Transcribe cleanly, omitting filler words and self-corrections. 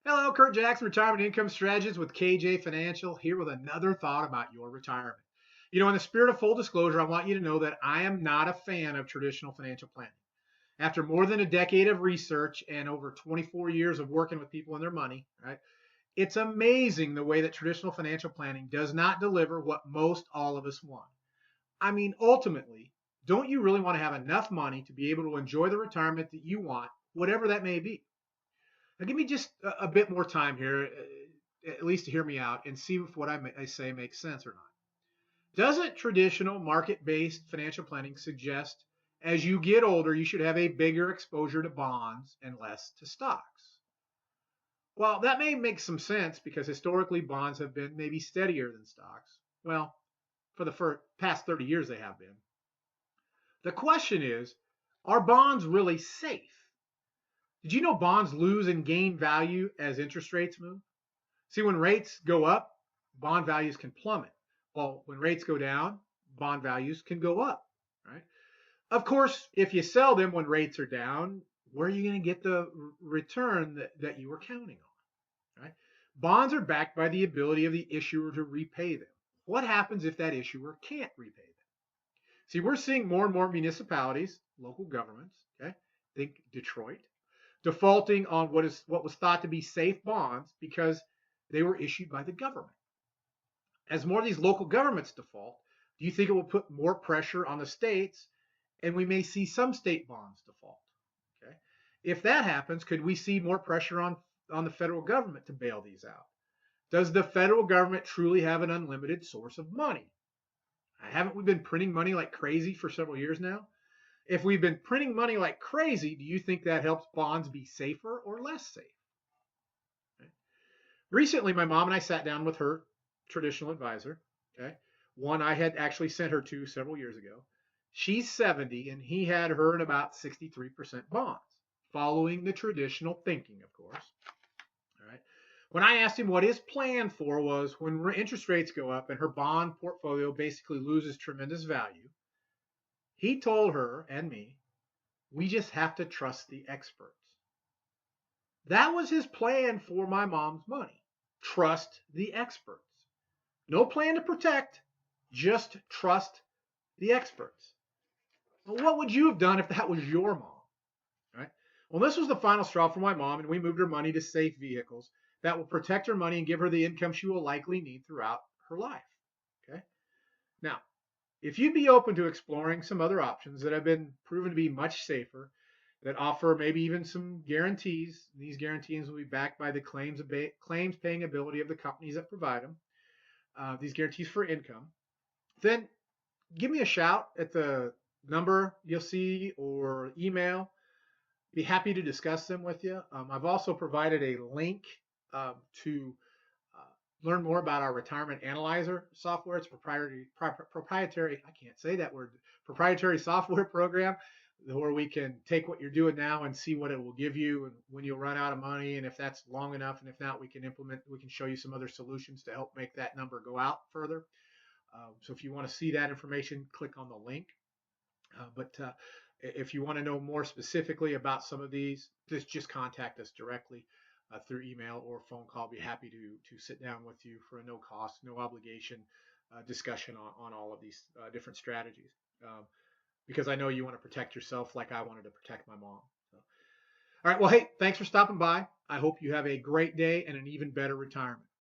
Hello, Kurt Jackson, retirement income strategist with KJ Financial, here with another thought about your retirement. In the spirit of full disclosure, I want you to know that I am not a fan of traditional financial planning. After more than a decade of research and over 24 years of working with people and their money, right? It's amazing the way that traditional financial planning does not deliver what most all of us want. I mean, ultimately, don't you really want to have enough money to be able to enjoy the retirement that you want, whatever that may be? Now, give me just a bit more time here, at least to hear me out and see if what I say makes sense or not. Doesn't traditional market based financial planning suggest as you get older, you should have a bigger exposure to bonds and less to stocks? Well, that may make some sense because historically bonds have been maybe steadier than stocks. Well, for the past 30 years, they have been. The question is, are bonds really safe? Did you know bonds lose and gain value as interest rates move? See, when rates go up, bond values can plummet. Well, when rates go down, bond values can go up, right? Of course, if you sell them when rates are down, where are you going to get the return that you were counting on, right? Bonds are backed by the ability of the issuer to repay them. What happens if that issuer can't repay them? See, we're seeing more and more municipalities, local governments, okay, think Detroit, defaulting on what was thought to be safe bonds because they were issued by the government. As more of these local governments default, do you think it will put more pressure on the states and we may see some state bonds default? Okay. If that happens, could we see more pressure on the federal government to bail these out? Does the federal government truly have an unlimited source of money? Haven't we been printing money like crazy for several years now? If we've been printing money like crazy, do you think that helps bonds be safer or less safe? Okay. Recently, my mom and I sat down with her traditional advisor, okay, one I had actually sent her to several years ago. She's 70 and he had her in about 63% bonds, following the traditional thinking, of course. All right. When I asked him what his plan for was when interest rates go up and her bond portfolio basically loses tremendous value, he told her and me, we just have to trust the experts. That was his plan for my mom's money. Trust the experts. No plan to protect, just trust the experts. Well, what would you have done if that was your mom? Right? Well, this was the final straw for my mom, and we moved her money to safe vehicles that will protect her money and give her the income she will likely need throughout her life. Okay. Now, if you'd be open to exploring some other options that have been proven to be much safer, that offer maybe even some guarantees, these guarantees will be backed by the claims paying ability of the companies that provide them, these guarantees for income, then give me a shout at the number you'll see or email. Be happy to discuss them with you. I've also provided a link to learn more about our retirement analyzer software. It's proprietary, I can't say that word, proprietary software program where we can take what you're doing now and see what it will give you and when you'll run out of money, and if that's long enough, and if not, we can show you some other solutions to help make that number go out further. So if you want to see that information, click on the link. But if you want to know more specifically about some of these, just contact us directly through email or phone call. I'll be happy to sit down with you for a no cost, no obligation discussion on all of these different strategies. Because I know you want to protect yourself like I wanted to protect my mom. So, all right. Well, hey, thanks for stopping by. I hope you have a great day and an even better retirement.